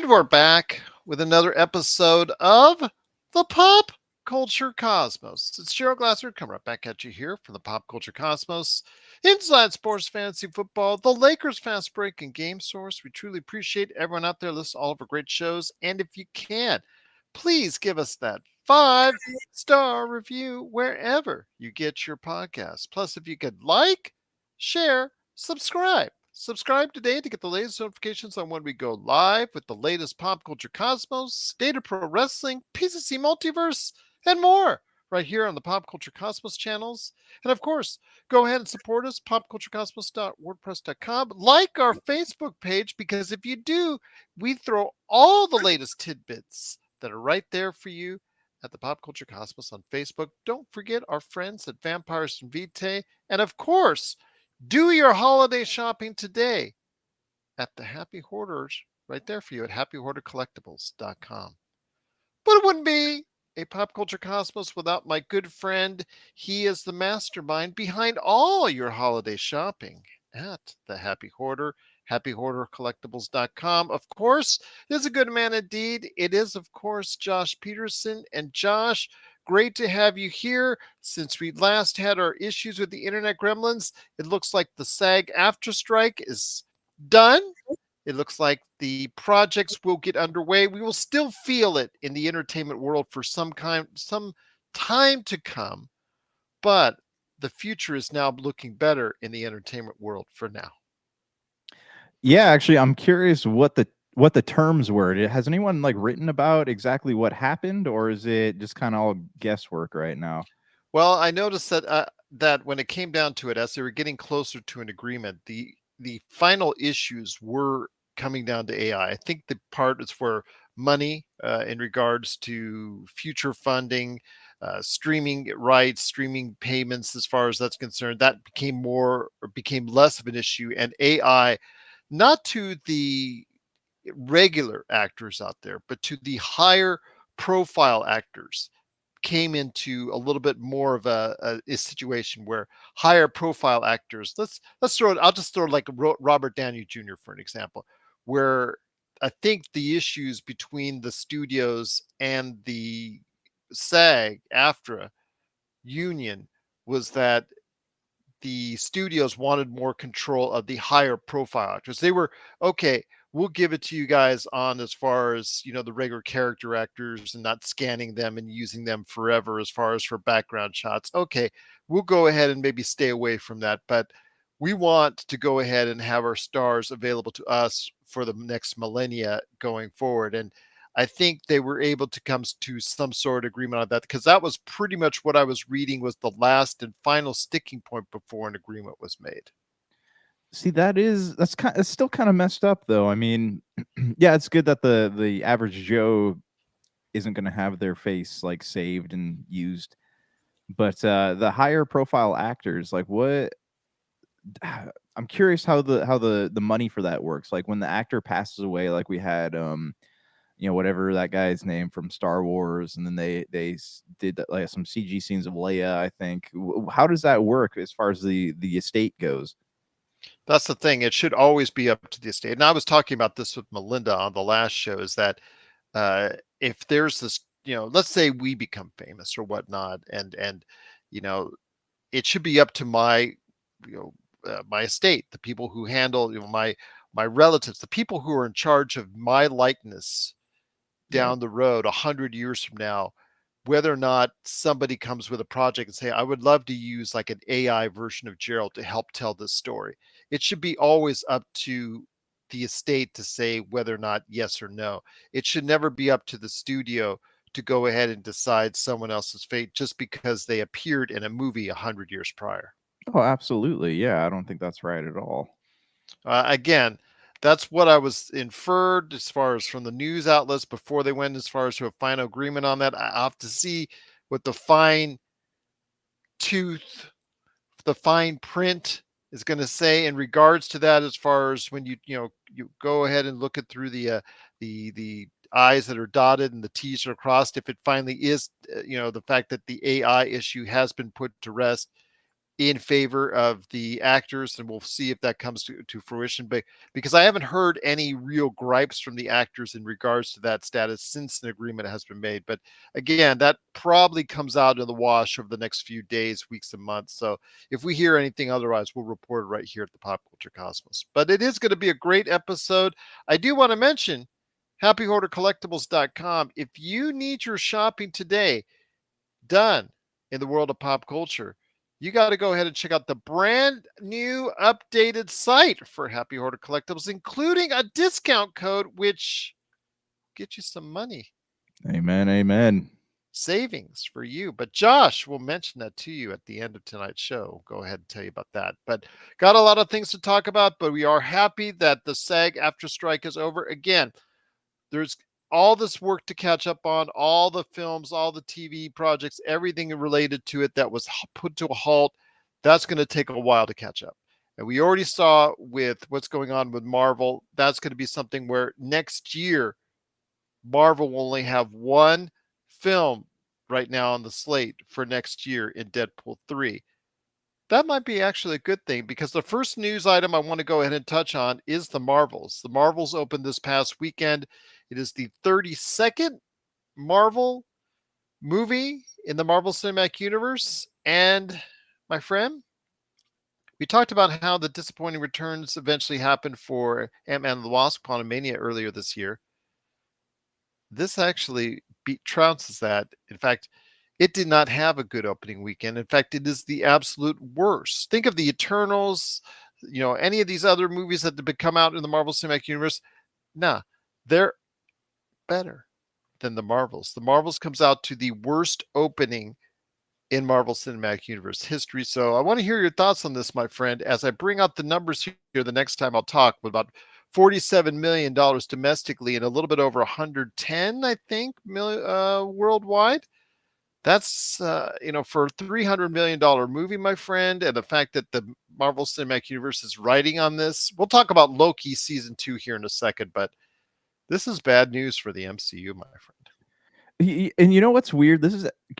And we're back with another episode of the Pop Culture Cosmos. It's Gerald Glasser coming right back at you here from the Pop Culture Cosmos. Inside Sports Fantasy Football, the Lakers Fast Break and Game Source. We truly appreciate everyone out there listening to all of our great shows. And if you can, please give us that 5-star review wherever you get your podcasts. Plus, if you could like, share, subscribe. Subscribe today to get the latest notifications on when we go live with the latest pop culture cosmos, state of pro wrestling, PCC multiverse, and more right here on the Pop Culture Cosmos channels. And of course, go ahead and support us, popculturecosmos.wordpress.com. Like our Facebook page, because if you do, we throw all the latest tidbits that are right there for you at the Pop Culture Cosmos on Facebook. Don't forget our friends at Vampires and Vitae. And of course, do your holiday shopping today at the Happy Hoarders right there for you at happyhoardercollectibles.com. But it wouldn't be a Pop Culture Cosmos without my good friend. He is the mastermind behind all your holiday shopping at the Happy Hoarder, happyhoardercollectibles.com. Of course, it is a good man indeed. It is, of course, Josh Peterson. And Josh, great to have you here. Since we last had our issues with the internet gremlins, it looks like the SAG after strike is done. It looks like the projects will get underway. We will still feel it in the entertainment world for some time to come, but the future is now looking better in the entertainment world for now. Yeah, actually, I'm curious what the terms were. Has anyone like written about exactly what happened, or is it just kind of all guesswork right now? Well, I noticed that when it came down to it, as they were getting closer to an agreement, the final issues were coming down to AI. I think the part is where money in regards to future funding, streaming rights, streaming payments, as far as that's concerned, that became less of an issue, and AI, not to the regular actors out there, but to the higher profile actors came into a little bit more of a situation where higher profile actors, let's throw it, I'll just throw like Robert Downey Jr. for an example, where I think the issues between the studios and the SAG AFTRA union was that the studios wanted more control of the higher profile actors. They were okay. We'll give it to you guys on as far as the regular character actors and not scanning them and using them forever as far as for background shots. Okay, we'll go ahead and maybe stay away from that, but we want to go ahead and have our stars available to us for the next millennia going forward. And I think they were able to come to some sort of agreement on that, because that was pretty much what I was reading was the last and final sticking point before an agreement was made. See, that's it's still kind of messed up though. I mean, yeah, it's good that the average Joe isn't going to have their face like saved and used, but the higher profile actors, like what I'm curious how the money for that works. Like when the actor passes away, like we had whatever that guy's name from Star Wars, and then they did like some CG scenes of Leia, I think. How does that work as far as the estate goes? That's the thing. It should always be up to the estate. And I was talking about this with Melinda on the last show, is that uh, if there's this, let's say we become famous or whatnot, and you know, it should be up to you know, my estate, the people who handle, my relatives, the people who are in charge of my likeness Right. down the road, 100 years from now, whether or not somebody comes with a project and say, I would love to use like an AI version of Gerald to help tell this story. It should be always up to the estate to say whether or not yes or no. It should never be up to the studio to go ahead and decide someone else's fate just because they appeared in a movie 100 years prior. Oh, absolutely. Yeah, I don't think that's right at all. Again, that's what I was inferred as far as from the news outlets before they went as far as to a final agreement on that. I have to see what tooth, the fine print is going to say in regards to that, as far as when you go ahead and look it through the I's that are dotted and the T's are crossed. If it finally is, the fact that the AI issue has been put to rest, in favor of the actors, and we'll see if that comes to fruition. But because I haven't heard any real gripes from the actors in regards to that status since an agreement has been made. But again, that probably comes out in the wash over the next few days, weeks, and months. So if we hear anything otherwise, we'll report it right here at the Pop Culture Cosmos. But it is going to be a great episode. I do want to mention happyhoardercollectibles.com. If you need your shopping today done in the world of pop culture, you got to go ahead and check out the brand new updated site for Happy Hoarder Collectibles, including a discount code, which get you some money Amen. Amen. savings for you. But Josh will mention that to you at the end of tonight's show. Go ahead and tell you about that. But got a lot of things to talk about, but we are happy that the SAG after strike is over. Again, there's all this work to catch up on, all the films, all the TV projects, everything related to it that was put to a halt. That's going to take a while to catch up. And we already saw with what's going on with Marvel, that's going to be something where next year, Marvel will only have one film right now on the slate for next year in Deadpool 3. That might be actually a good thing, because the first news item I want to go ahead and touch on is the Marvels. The Marvels opened this past weekend. It is the 32nd Marvel movie in the Marvel Cinematic Universe. And my friend, we talked about how the disappointing returns eventually happened for Ant-Man and the Wasp: Quantumania earlier this year. This actually trounces that. In fact, it did not have a good opening weekend. In fact, it is the absolute worst. Think of the Eternals, any of these other movies that have come out in the Marvel Cinematic Universe. Nah, they're better than the Marvels. The Marvels comes out to the worst opening in Marvel Cinematic Universe history. So I want to hear your thoughts on this, my friend, as I bring out the numbers here the next time I'll talk, with about $47 million domestically and a little bit over 110, I think, worldwide. That's, for a $300 million movie, my friend, and the fact that the Marvel Cinematic Universe is riding on this. We'll talk about Loki season 2 here in a second, but this is bad news for the MCU, my friend. And you know what's weird?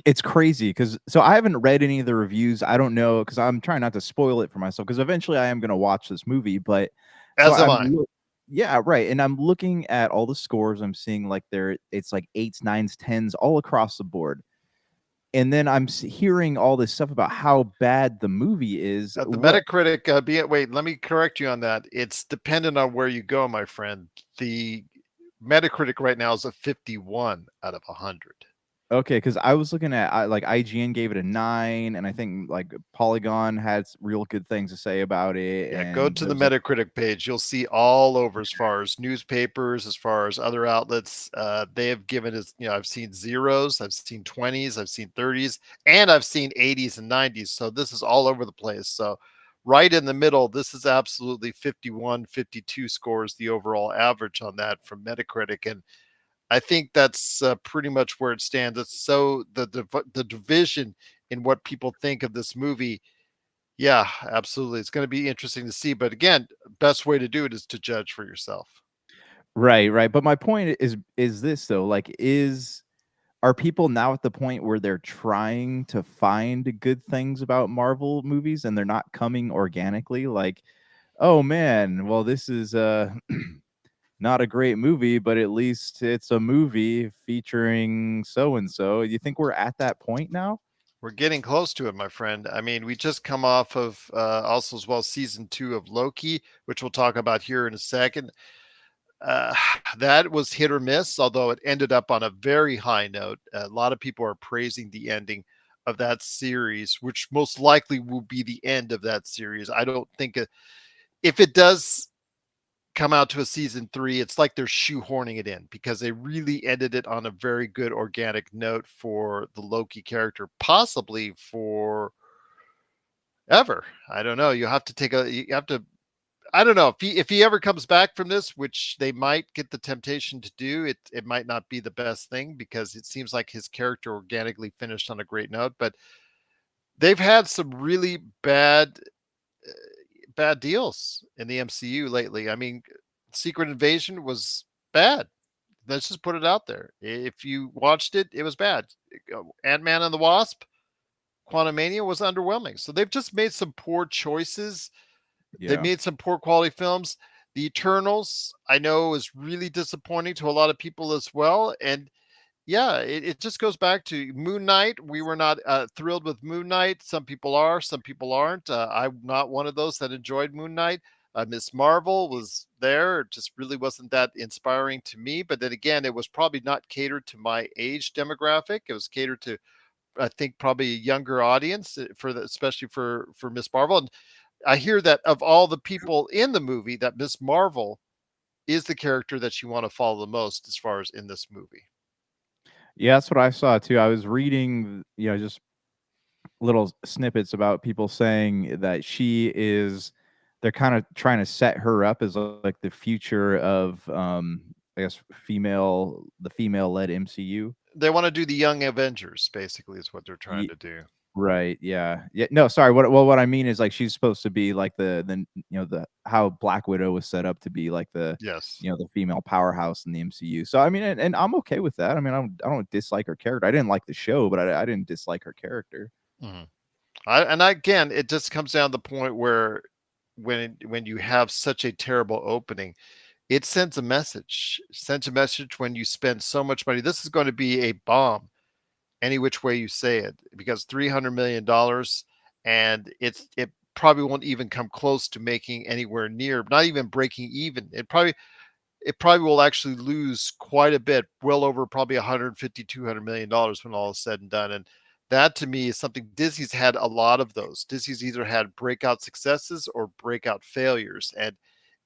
It's crazy because I haven't read any of the reviews. I don't know, because I'm trying not to spoil it for myself, because eventually I am going to watch this movie. But so As am I. yeah, right. And I'm looking at all the scores. I'm seeing like it's like 8s, 9s, 10s all across the board. And then I'm hearing all this stuff about how bad the movie is. The Metacritic, wait, let me correct you on that. It's dependent on where you go, my friend. The Metacritic right now is a 51 out of 100. Okay, because I was looking at like IGN gave it a 9, and I think like Polygon had real good things to say about it. Yeah, go And to the Metacritic page. You'll see all over, as far as newspapers, as far as other outlets. They have given us, I've seen zeros, I've seen 20s, I've seen 30s, and I've seen 80s and 90s. So this is all over the place. So right in the middle, this is absolutely 51, 52 scores, the overall average on that from Metacritic. And I think that's pretty much where it stands. It's so the division in what people think of this movie. Yeah, absolutely. It's going to be interesting to see. But again, best way to do it is to judge for yourself. right, right. But my point is this though, like are people now at the point where they're trying to find good things about Marvel movies and they're not coming organically? Like, oh man, well this is not a great movie, but at least it's a movie featuring so and so. You think we're at that point now? We're getting close to it, my friend. I mean, we just come off of also as well season 2 of Loki, which we'll talk about here in a second. Uh, that was hit or miss, although it ended up on a very high note. A lot of people are praising the ending of that series, which most likely will be the end of that series. I don't think if it does come out to a season 3, it's like they're shoehorning it in, because they really ended it on a very good organic note for the Loki character, possibly for ever. I don't know. You have to I don't know if he ever comes back from this, which they might get the temptation to do. It might not be the best thing, because it seems like his character organically finished on a great note. But they've had some really bad deals in the MCU lately. I mean, Secret Invasion was bad. Let's just put it out there. If you watched it, it was bad. Ant-Man and the Wasp, Quantumania was underwhelming. So they've just made some poor choices. They Yeah. made some poor quality films. The Eternals, I know, is really disappointing to a lot of people as well. And yeah, it just goes back to Moon Knight. We were not thrilled with Moon Knight. Some people are, some people aren't. I'm not one of those that enjoyed Moon Knight. Miss Marvel was there. It just really wasn't that inspiring to me. But then again, it was probably not catered to my age demographic. It was catered to, I think, probably a younger audience for the, especially for Miss Marvel. And I hear that of all the people in the movie, that Miss Marvel is the character that you want to follow the most as far as in this movie. Yeah, that's what I saw too. I was reading, just little snippets about people saying that she is they're kind of trying to set her up as like the future of I guess the female led MCU. They want to do the Young Avengers, basically, is what they're trying Ye- to do. right, yeah. Yeah, no, sorry. What I mean is like she's supposed to be like the how Black Widow was set up to be like Yes. the female powerhouse in the MCU. So I mean and I'm okay with that. I mean I don't dislike her character. I didn't like the show, but I didn't dislike her character. Mhm. Again, it just comes down to the point where when you have such a terrible opening, it sends a message. Sends a message when you spend so much money. This is going to be a bomb any which way you say it, because $300 million, and it probably won't even come close to making anywhere near, not even breaking even. It probably will actually lose quite a bit, well over probably 150, $200 million when all is said and done. And that to me is something. Disney's had a lot of those. Disney's either had breakout successes or breakout failures. And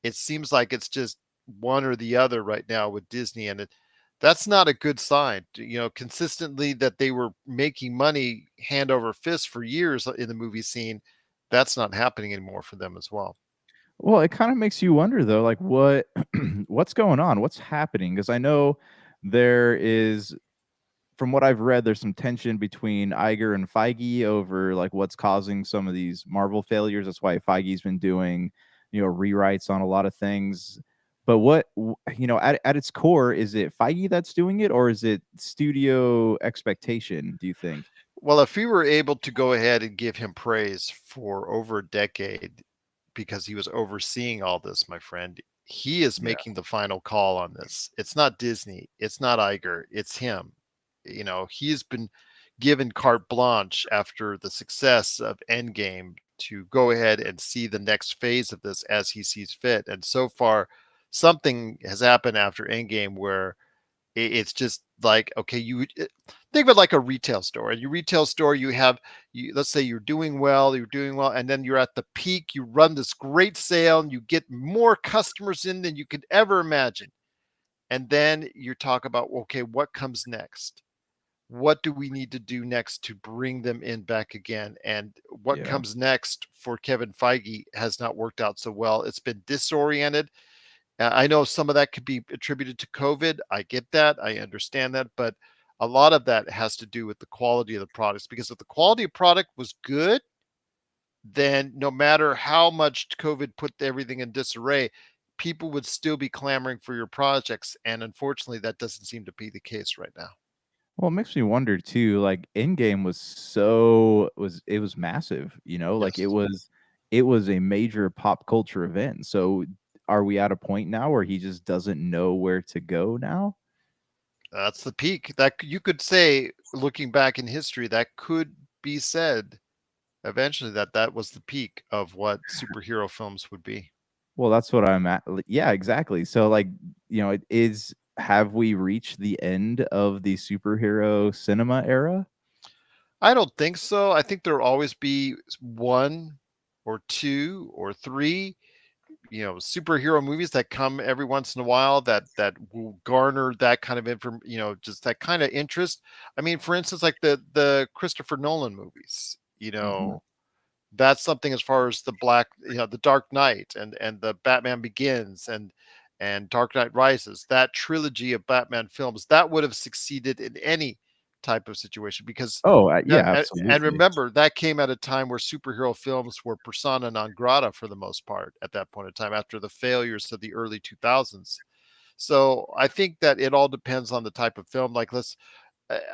it seems like it's just one or the other right now with Disney. And that's not a good sign. Consistently that they were making money hand over fist for years in the movie scene. That's not happening anymore for them as well. Well, it kind of makes you wonder though, like what what's going on? What's happening? Because I know there is, from what I've read, there's some tension between Iger and Feige over like what's causing some of these Marvel failures. That's why Feige's been doing, rewrites on a lot of things. But at its core, is it Feige that's doing it, or is it studio expectation? Do you think? Well, if we were able to go ahead and give him praise for over a decade because he was overseeing all this, my friend, he is Yeah. making the final call on this. It's not Disney, it's not Iger, it's him. He's been given carte blanche after the success of Endgame to go ahead and see the next phase of this as he sees fit. And so far, something has happened after Endgame where it's just like, okay, think of it like a retail store. And your retail store, let's say you're doing well, and then you're at the peak. You run this great sale, and you get more customers in than you could ever imagine. And then you talk about, okay, what comes next? What do we need to do next to bring them in back again? And what Yeah. comes next for Kevin Feige has not worked out so well. It's been disoriented. I know some of that could be attributed to COVID. I get that. I understand that. But a lot of that has to do with the quality of the products. Because if the quality of product was good, then no matter how much COVID put everything in disarray, people would still be clamoring for your projects. And unfortunately, that doesn't seem to be the case right now. Well, it makes me wonder too. Like Endgame was massive. Like Yes. it was a major pop culture event. So are we at a point now where he just doesn't know where to go now? That's the peak. You could say, looking back in history, that could be said eventually that that was the peak of what superhero films would be. Well, that's what I'm at. Yeah, exactly. So like, it is have we reached the end of the superhero cinema era? I don't think so. I think there'll always be one or two or three, superhero movies that come every once in a while that will garner that kind of just that kind of interest. I mean, for instance, like the Christopher Nolan movies, Mhm. that's something as far as the Dark Knight and the Batman Begins and Dark Knight Rises, that trilogy of Batman films, that would have succeeded in any type of situation because Oh, that, yeah, and absolutely. remember that came at a time where superhero films were persona non grata for the most part at that point in time after the failures of the early 2000s. So I think that it all depends on the type of film. Like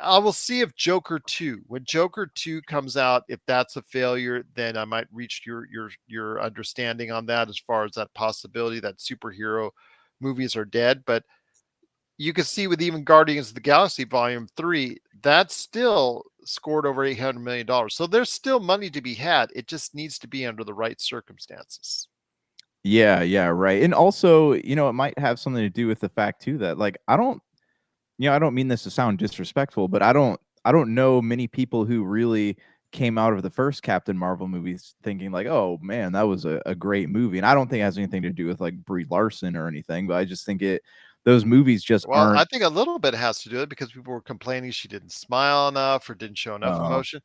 I will see if Joker 2, when Joker 2 comes out, if that's a failure, then I might reach your understanding on that as far as that possibility that superhero movies are dead. But you can see with even Guardians of the Galaxy Volume 3, that still scored over $800 million. So there's still money to be had. It just needs to be under the right circumstances. Yeah, yeah, right. And also, it might have something to do with the fact too that like I don't mean this to sound disrespectful, but I don't know many people who really came out of the first Captain Marvel movies thinking like, "Oh man, that was a great movie." And I don't think it has anything to do with like Brie Larson or anything, but I just think those movies just Well, I aren't. think a little bit has to do it because people were complaining she didn't smile enough or didn't show enough Oh, emotion.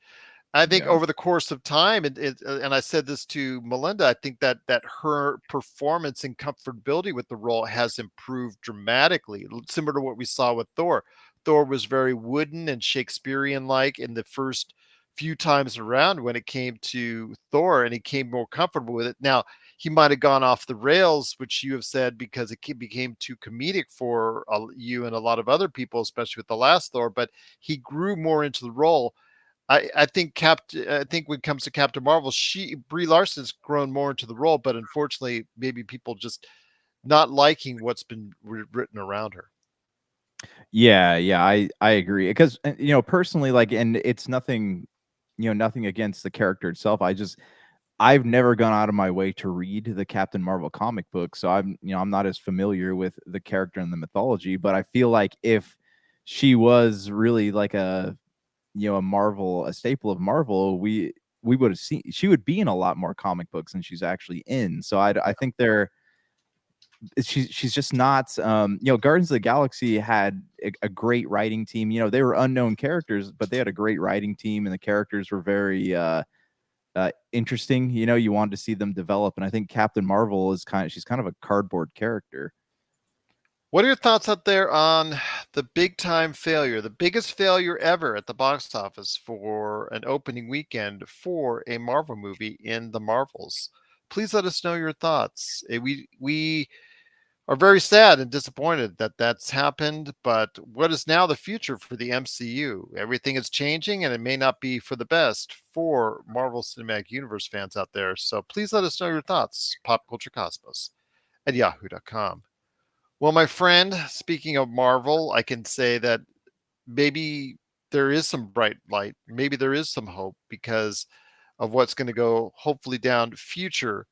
I think yeah. over the course of time, and I said this to Melinda, I think that her performance and comfortability with the role has improved dramatically, similar to what we saw with Thor. Thor was very wooden and Shakespearean like in the first few times around when it came to Thor, and he came more comfortable with it. Now, he might have gone off the rails, which you have said, because it became too comedic for you and a lot of other people, especially with the last Thor, but he grew more into the role. I think when it comes to Captain Marvel, Brie Larson's grown more into the role, but unfortunately, maybe people just not liking what's been written around her. Yeah, yeah, I agree because personally, like, and it's nothing, nothing against the character itself. I've never gone out of my way to read the Captain Marvel comic book, so I'm not as familiar with the character and the mythology. But I feel like if she was really like a staple of Marvel, we would have seen she would be in a lot more comic books than she's actually in. So I think she's just not. Guardians of the Galaxy had a great writing team. They were unknown characters, but they had a great writing team, and the characters were very interesting. You wanted to see them develop, and I think Captain Marvel she's kind of a cardboard character. What are your thoughts out there on the big time failure, the biggest failure ever at the box office for an opening weekend for a Marvel movie in the Marvels? Please let us know your thoughts. We are very sad and disappointed that that's happened. But what is now the future for the MCU? Everything is changing, and it may not be for the best for Marvel Cinematic Universe fans out there. So please let us know your thoughts. Popculturecosmos at yahoo.com. Well, my friend, speaking of Marvel, I can say that maybe there is some bright light. Maybe there is some hope because of what's going to go hopefully down future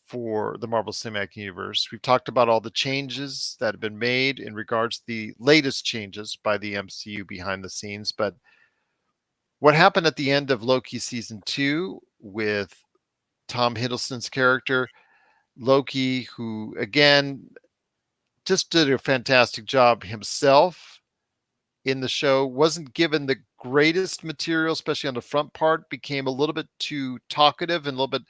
for the Marvel Cinematic Universe. We've talked about all the changes that have been made in regards to the latest changes by the MCU behind the scenes. But what happened at the end of Loki season 2 with Tom Hiddleston's character, Loki, who again just did a fantastic job himself in the show, wasn't given the greatest material, especially on the front part, became a little bit too talkative and a little bit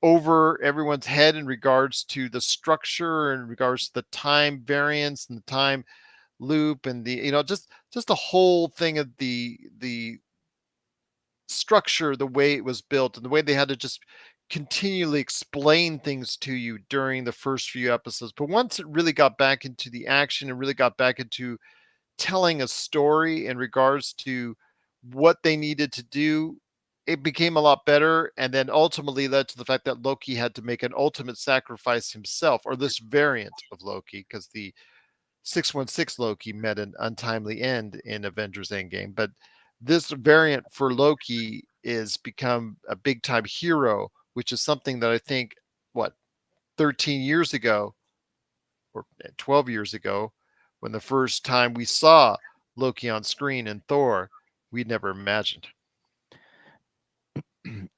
over everyone's head in regards to the structure, in regards to the time variance and the time loop, and the just the whole thing of the structure, the way it was built, and the way they had to just continually explain things to you during the first few episodes. But once it really got back into the action and really got back into telling a story in regards to what they needed to do, it became a lot better. And then ultimately led to the fact that Loki had to make an ultimate sacrifice himself, or this variant of Loki, because the 616 Loki met an untimely end in Avengers Endgame. But this variant for Loki is become a big time hero, which is something that I think, what, 13 years ago or 12 years ago, when the first time we saw Loki on screen in Thor, we'd never imagined.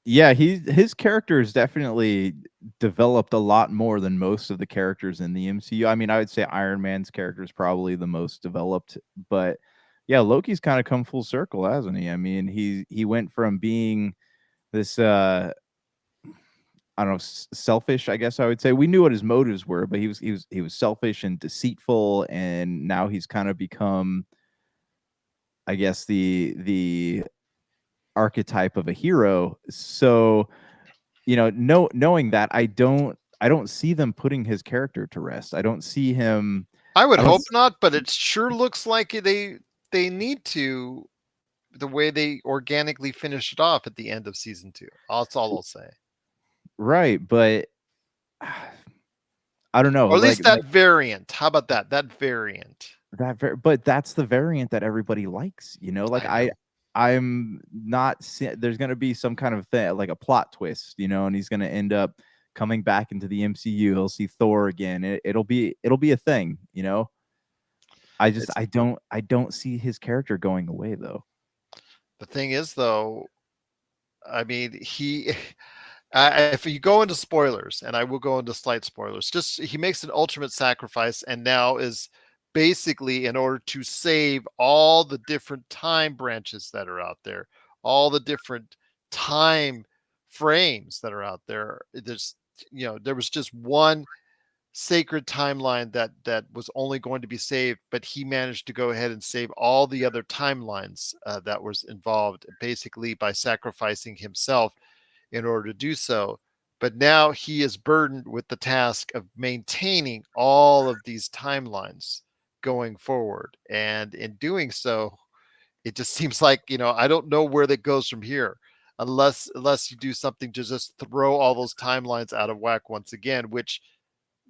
Yeah, his character is definitely developed a lot more than most of the characters in the MCU. I mean, I would say Iron Man's character is probably the most developed, but yeah, Loki's kind of come full circle, hasn't he? I mean, he went from being this I don't know, selfish, I guess I would say. We knew what his motives were, but he was selfish and deceitful, and now he's kind of become, I guess, the archetype of a hero. So, knowing that, I don't see them putting his character to rest. I don't see him. I would I don't. hope not, but it sure looks like they. they need to, the way they organically finish it off at the end of season two. That's all I'll say. Right, but I don't know. Or at least Like that variant. How about that? That variant. but that's the variant that everybody likes, you know? Like I know. I'm not there's going to be some kind of thing like a plot twist, you know, and he's going to end up coming back into the MCU. He'll see Thor again. It'll be a thing, you know? It's I don't see his character going away though. the thing is though, I mean, he if you go into spoilers, and I will go into slight spoilers, just he makes an ultimate sacrifice and now is basically in order to save all the different time branches that are out there, all the different time frames that are out there. There's, there was just one sacred timeline that was only going to be saved, but he managed to go ahead and save all the other timelines that was involved, basically by sacrificing himself in order to do so. But now he is burdened with the task of maintaining all of these timelines going forward. And in doing so, it just seems like, I don't know where that goes from here unless you do something to just throw all those timelines out of whack once again, which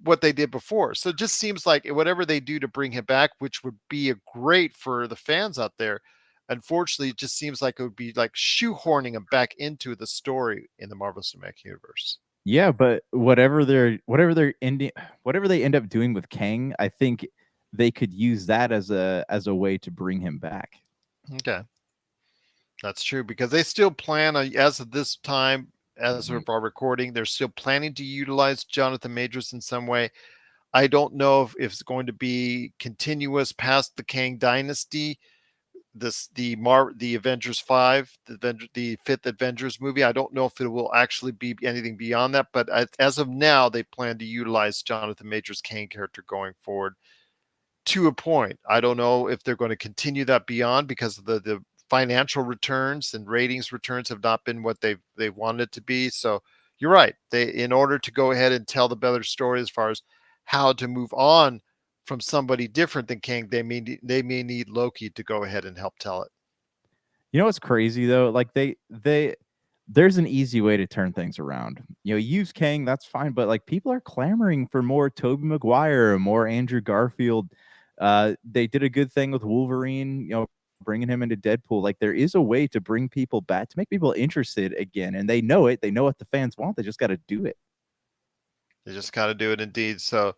what they did before. So it just seems like whatever they do to bring him back, which would be a great for the fans out there, unfortunately, it just seems like it would be like shoehorning him back into the story in the Marvel Cinematic Universe. Yeah, but whatever they end up doing with Kang, I think they could use that as a way to bring him back. Okay, that's true because they still plan on, as of this time, as of Mhm. our recording, they're still planning to utilize Jonathan Majors in some way. I don't know if it's going to be continuous past the Kang Dynasty, the Avengers 5, the fifth Avengers movie. I don't know if it will actually be anything beyond that, but as of now, they plan to utilize Jonathan Majors' Kang character going forward to a point. I don't know if they're going to continue that beyond because of the financial returns and ratings returns have not been what they wanted it to be. So you're right. They, in order to go ahead and tell the better story as far as how to move on from somebody different than King, they may need Loki to go ahead and help tell it. You know what's crazy though? Like there's an easy way to turn things around. You know, use Kang, that's fine, but like people are clamoring for more Tobey Maguire, more Andrew Garfield. They did a good thing with Wolverine, you know, bringing him into Deadpool. Like there is a way to bring people back, to make people interested again, and they know it. They know what the fans want. They just got to do it. They just got to do it indeed. So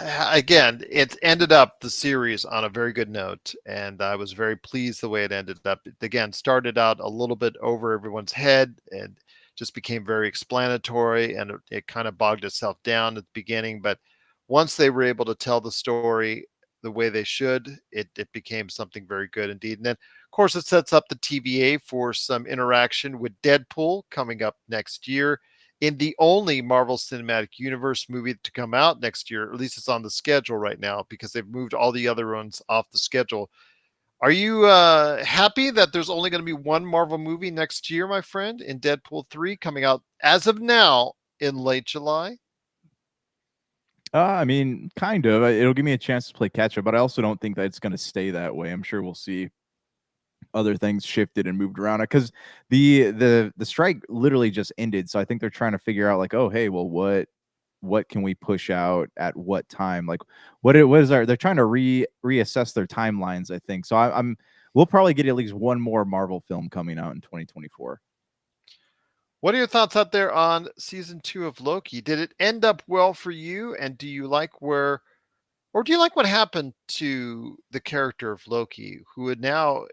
again, it ended up the series on a very good note, and I was very pleased the way it ended up. It, again, started out a little bit over everyone's head and just became very explanatory, and it kind of bogged itself down at the beginning. But once they were able to tell the story the way they should, it became something very good indeed. And then, of course, it sets up the TVA for some interaction with Deadpool coming up next year in the only Marvel Cinematic Universe movie to come out next year. At least it's on the schedule right now because they've moved all the other ones off the schedule. Are you happy that there's only going to be one Marvel movie next year, my friend, in Deadpool 3 coming out as of now in late July? I mean, kind of. It'll give me a chance to play catch up, but I also don't think that it's going to stay that way. I'm sure we'll see other things shifted and moved around because the strike literally just ended. So I think they're trying to figure out like, oh hey, well what can we push out at what time? Like what is our they're trying to reassess their timelines, I think. So I'm we'll probably get at least one more Marvel film coming out in 2024. What are your thoughts out there on season 2 of Loki? Did it end up well for you? And do you like where, or do you like what happened to the character of Loki, who would now,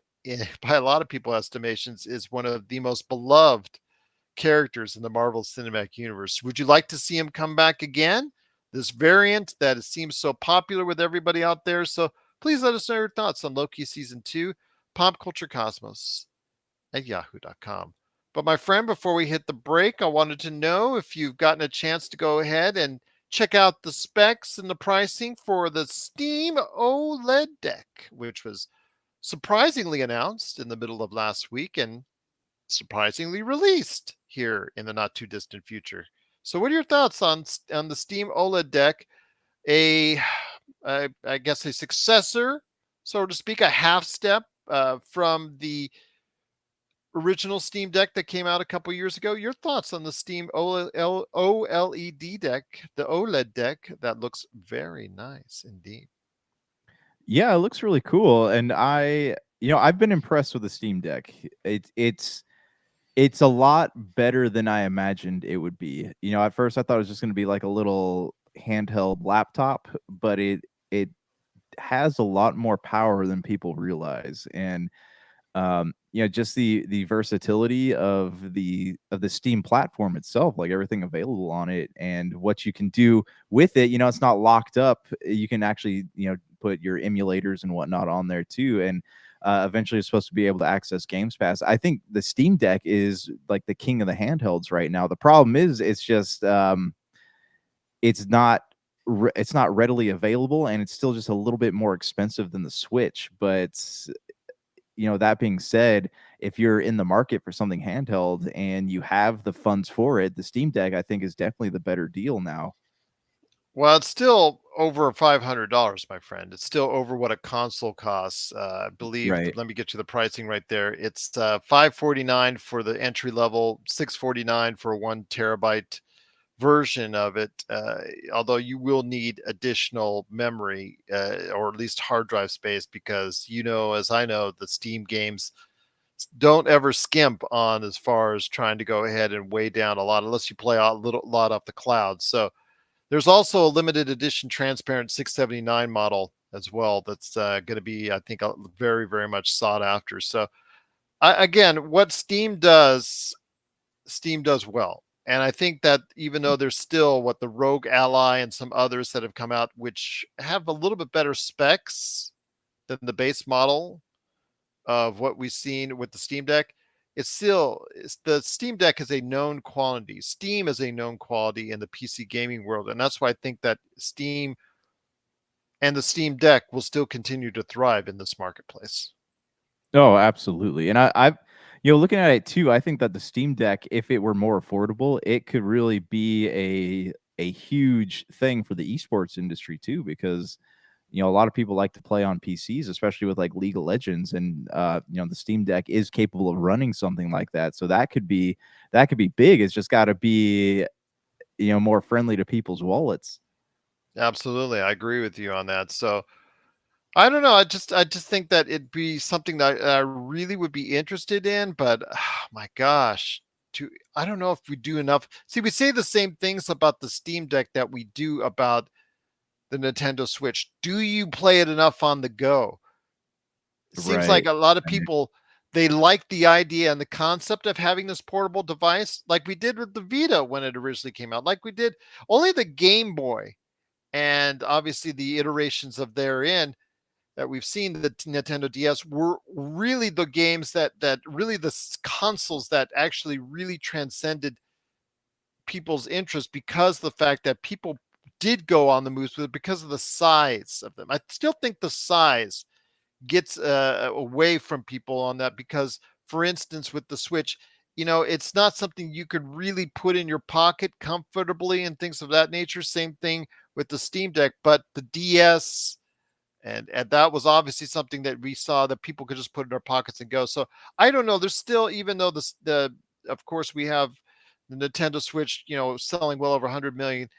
by a lot of people estimations, is one of the most beloved characters in the Marvel Cinematic Universe? Would you like to see him come back again? This variant that seems so popular with everybody out there. So please let us know your thoughts on Loki season 2, Pop Culture Cosmos at yahoo.com. But my friend, before we hit the break, I wanted to know if you've gotten a chance to go ahead and check out the specs and the pricing for the Steam OLED deck, which was surprisingly announced in the middle of last week and surprisingly released here in the not too distant future. So, what are your thoughts on the Steam OLED deck? A, I guess, a successor so to speak, a half step from the original Steam Deck that came out a couple years ago. Your thoughts on the Steam OLED deck, the OLED deck that looks very nice indeed. Yeah, it looks really cool, and I've been impressed with the Steam Deck. It's a lot better than I imagined it would be. At first I thought it was just going to be like a little handheld laptop, but it has a lot more power than people realize. And just the versatility of the Steam platform itself, like everything available on it and what you can do with it. It's not locked up. You can actually put your emulators and whatnot on there too, and eventually it's supposed to be able to access Games Pass. I think the Steam Deck is like the king of the handhelds right now. The problem is it's just it's not it's not readily available, and it's still just a little bit more expensive than the Switch. But that being said, if you're in the market for something handheld and you have the funds for it, the Steam Deck, I think, is definitely the better deal now. Well, it's still over $500, my friend. It's still over what a console costs. I believe. Right. Let me get you the pricing right there. It's 549 for the entry level, 649 for a 1 terabyte version of it. Although you will need additional memory or at least hard drive space because as I know, the Steam games don't ever skimp on as far as trying to go ahead and weigh down a lot unless you play a lot off the cloud. So there's also a limited edition transparent 679 model as well. That's going to be, I think, very, very much sought after. So again, what Steam does well. And I think that even though there's still what the Rogue Ally and some others that have come out, which have a little bit better specs than the base model of what we've seen with the Steam Deck, the Steam Deck is a known quantity. Steam is a known quality in the PC gaming world, and that's why I think that Steam and the Steam Deck will still continue to thrive in this marketplace. Oh, absolutely. And I've looking at it too, I think that the Steam Deck, if it were more affordable, it could really be a huge thing for the esports industry too, because a lot of people like to play on PCs, especially with like League of Legends, and the Steam Deck is capable of running something like that. So that could be big. It's just got to be more friendly to people's wallets. Absolutely, I agree with you on that. So I don't know. I just think that it'd be something that I really would be interested in, but my gosh, to I don't know if we do enough. See, we say the same things about the Steam Deck that we do about the Nintendo Switch. Do you play it enough on the go? It seems like Right. a lot of people, they like the idea and the concept of having this portable device, like we did with the Vita when it originally came out, like we did only the Game Boy, and obviously the iterations of therein that we've seen. The Nintendo DS were really the games that really the consoles that actually really transcended people's interest because the fact that people did go on the moves with it because of the size of them. I still think the size gets away from people on that because, for instance, with the Switch, it's not something you could really put in your pocket comfortably and things of that nature. Same thing with the Steam Deck, but the DS and that was obviously something that we saw that people could just put in their pockets and go. So I don't know. There's still, even though the of course we have the Nintendo Switch, selling well over 100 million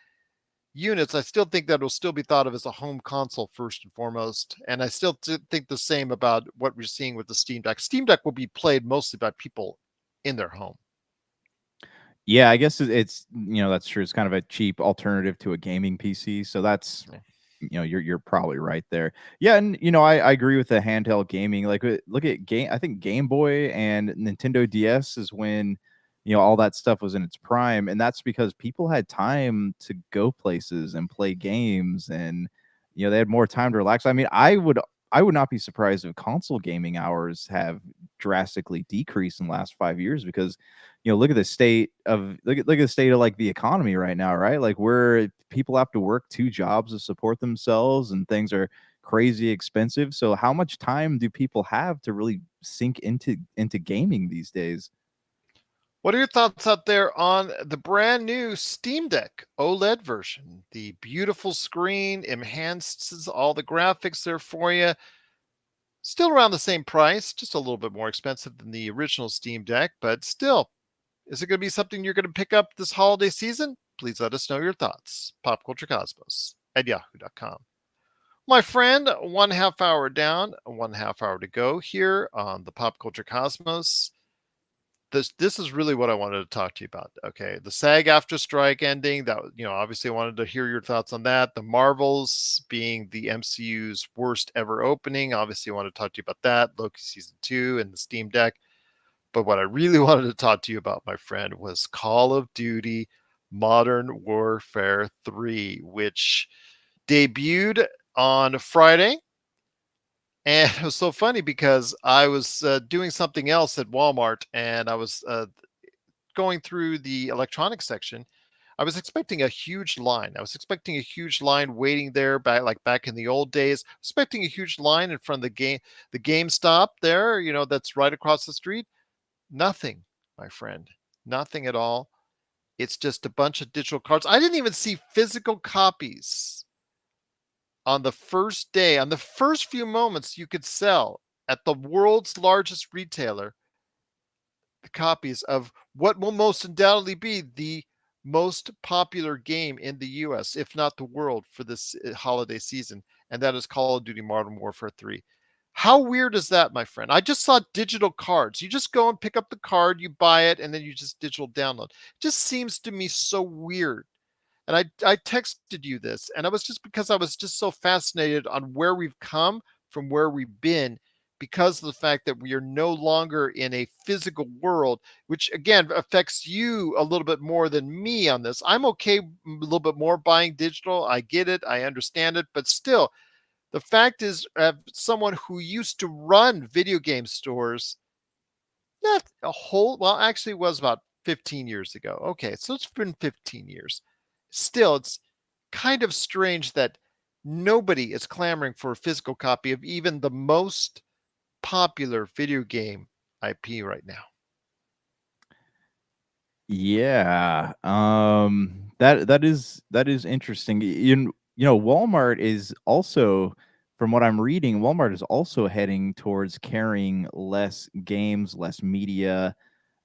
units, I still think that it'll still be thought of as a home console first and foremost. And I still think the same about what we're seeing with the Steam Deck. Steam Deck will be played mostly by people in their home. Yeah, I guess it's that's true. It's kind of a cheap alternative to a gaming PC. So that's Yeah. you're probably right there. Yeah, and I agree with the handheld gaming. Like look at game. I think Game Boy and Nintendo DS is when all that stuff was in its prime, and that's because people had time to go places and play games, and they had more time to relax. I mean, I would not be surprised if console gaming hours have drastically decreased in the last 5 years because look at the state of like the economy right now, right? Like where people have to work two jobs to support themselves and things are crazy expensive. So how much time do people have to really sink into gaming these days? What are your thoughts out there on the brand new Steam Deck OLED version? The beautiful screen enhances all the graphics there for you. Still around the same price, just a little bit more expensive than the original Steam Deck, but still, is it going to be something you're going to pick up this holiday season? Please let us know your thoughts. Popculturecosmos at yahoo.com. My friend, 1/2 hour down, 1/2 hour to go here on the Pop Culture Cosmos. This is really what I wanted to talk to you about. Okay, the SAG after strike ending. That, obviously I wanted to hear your thoughts on that. The Marvels being the MCU's worst ever opening. Obviously, I want to talk to you about that. Loki season 2 and the Steam Deck. But what I really wanted to talk to you about, my friend, was Call of Duty Modern Warfare 3, which debuted on Friday. And it was so funny because I was doing something else at Walmart, and I was going through the electronics section. I was expecting a huge line. I was expecting a huge line waiting there back in the old days. Expecting a huge line in front of the GameStop there, that's right across the street. Nothing, my friend. Nothing at all. It's just a bunch of digital cards. I didn't even see physical copies on the first day. On the first few moments, you could sell at the world's largest retailer the copies of what will most undoubtedly be the most popular game in the US, if not the world, for this holiday season, and that is Call of Duty Modern Warfare 3. How weird is that, my friend? I just saw digital cards. You just go and pick up the card, you buy it, and then you just digital download. It just seems to me so weird. And I texted you this, and it was just because I was just so fascinated on where we've come from where we've been because of the fact that we are no longer in a physical world, which again affects you a little bit more than me on this. I'm okay a little bit more buying digital. I get it, I understand it, but still, the fact is, someone who used to run video game stores, not a whole, well, actually, it was about 15 years ago. Okay, so it's been 15 years. Still, it's kind of strange that nobody is clamoring for a physical copy of even the most popular video game IP right now. Yeah. That is interesting. Walmart is also, from what I'm reading, Walmart is also heading towards carrying less games, less media.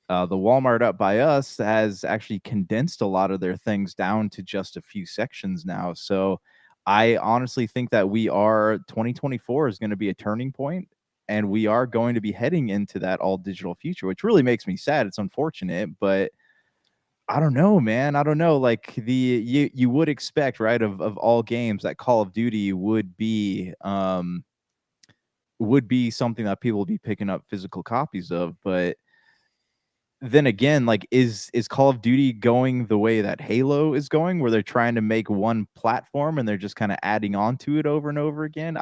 The Walmart up by us has actually condensed a lot of their things down to just a few sections now. So I honestly think that 2024 is going to be a turning point, and we are going to be heading into that all digital future, which really makes me sad. It's unfortunate, but I don't know, man. I don't know. Like you would expect, right, of all games, that Call of Duty would be something that people would be picking up physical copies of. But then again, like, is Call of Duty going the way that Halo is going, where they're trying to make one platform and they're just kind of adding on to it over and over again?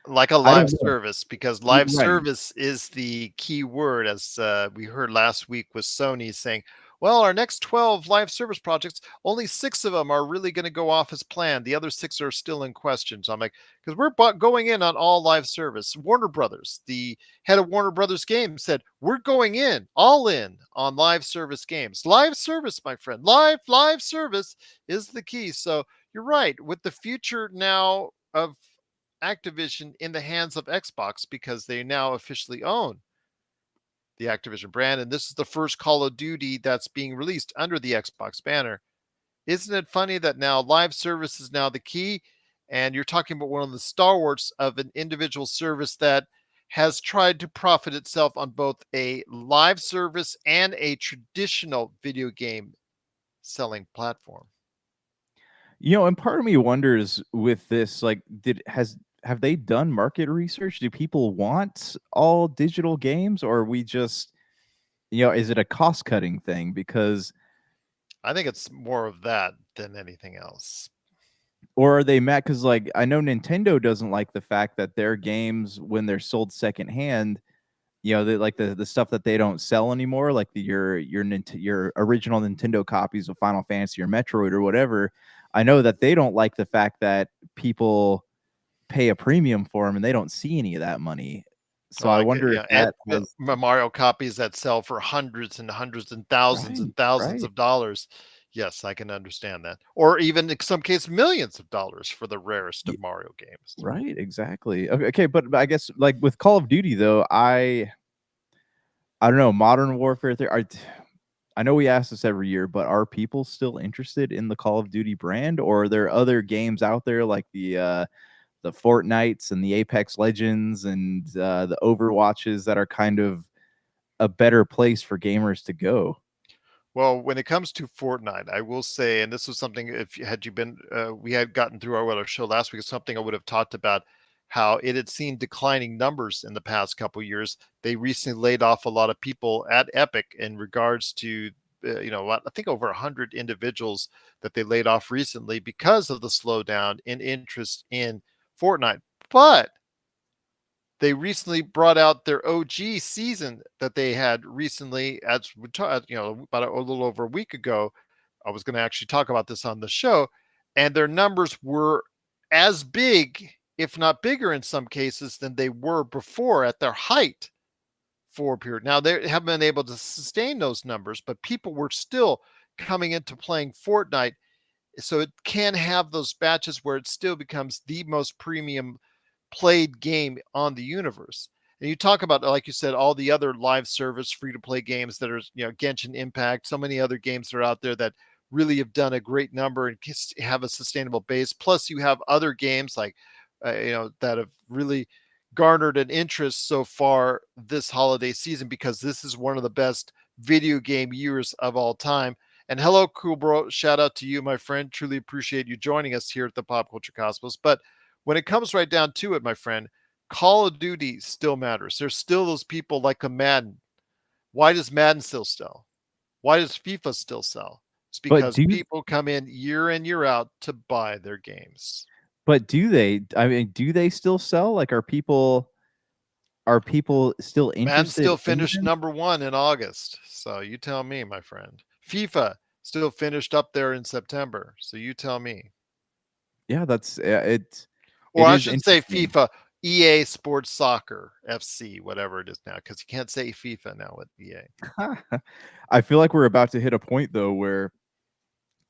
Like a I live don't know. service, because live Right. service is the key word, as we heard last week with Sony saying, well, our next 12 live service projects, only 6 of them are really going to go off as planned. The other 6 are still in question. So I'm like, because we're going in on all live service. Warner Brothers, the head of Warner Brothers Games, said, we're going in, all in on live service games. Live service, my friend, live service is the key. So you're right. With the future now of Activision in the hands of Xbox, because they now officially own the Activision brand, and this is the first Call of Duty that's being released under the Xbox banner. Isn't it funny that now live service is now the key? And you're talking about one of the stalwarts of an individual service that has tried to profit itself on both a live service and a traditional video game selling platform. And part of me wonders with this, like, have they done market research? Do people want all digital games, or are we just, is it a cost cutting thing? Because, I think it's more of that than anything else. or are they mad? Because, like, I know Nintendo doesn't like the fact that their games, when they're sold secondhand, like the stuff that they don't sell anymore, like your original Nintendo copies of Final Fantasy or Metroid or whatever. I know that they don't like the fact that people pay a premium for them and they don't see any of that money. So I Like, wonder if and that has. Mario copies that sell for hundreds and hundreds and Right, thousands of right. dollars. Yes, I can understand that. Or even in some case, millions of dollars for the rarest Y- of Mario games. right, exactly. Okay, but I guess like with Call of Duty though, I don't know, Modern Warfare 3. I know we ask this every year, but are people still interested in the Call of Duty brand, or are there other games out there like the Fortnites and the Apex Legends and the Overwatches that are kind of a better place for gamers to go? Well, when it comes to Fortnite, I will say, and this was something, if you had you been, we had gotten through our show last week, something I would have talked about how it had seen declining numbers in the past couple years. They recently laid off a lot of people at Epic in regards to, I think over 100 individuals that they laid off recently because of the slowdown in interest in Fortnite. But they recently brought out their OG season that they had recently, as about a little over a week ago. I was going to actually talk about this on the show, and their numbers were as big, if not bigger in some cases, than they were before at their height for a period. Now they haven't been able to sustain those numbers, but people were still coming into playing Fortnite, so it can have those batches where it still becomes the most premium played game on the universe. And you talk about, like you said, all the other live service free to play games that are, Genshin Impact, so many other games that are out there that really have done a great number and have a sustainable base. Plus, you have other games like, that have really garnered an interest so far this holiday season because this is one of the best video game years of all time. And hello, cool bro. Shout out to you, my friend. Truly appreciate you joining us here at the Pop Culture Cosmos. But when it comes right down to it, my friend, Call of Duty still matters. There's still those people like a Madden. Why does Madden still sell? Why does FIFA still sell? It's But because do you people come in year out to buy their games. but do they I mean, do they still sell? Like are people still Madden interested still in finished them? number 1 in August. So you tell me, my friend. FIFA still finished up there in September. So you tell me. Yeah, Or it I is shouldn't say interesting. FIFA, EA Sports Soccer, FC, whatever it is now, because you can't say FIFA now with EA. I feel like we're about to hit a point though where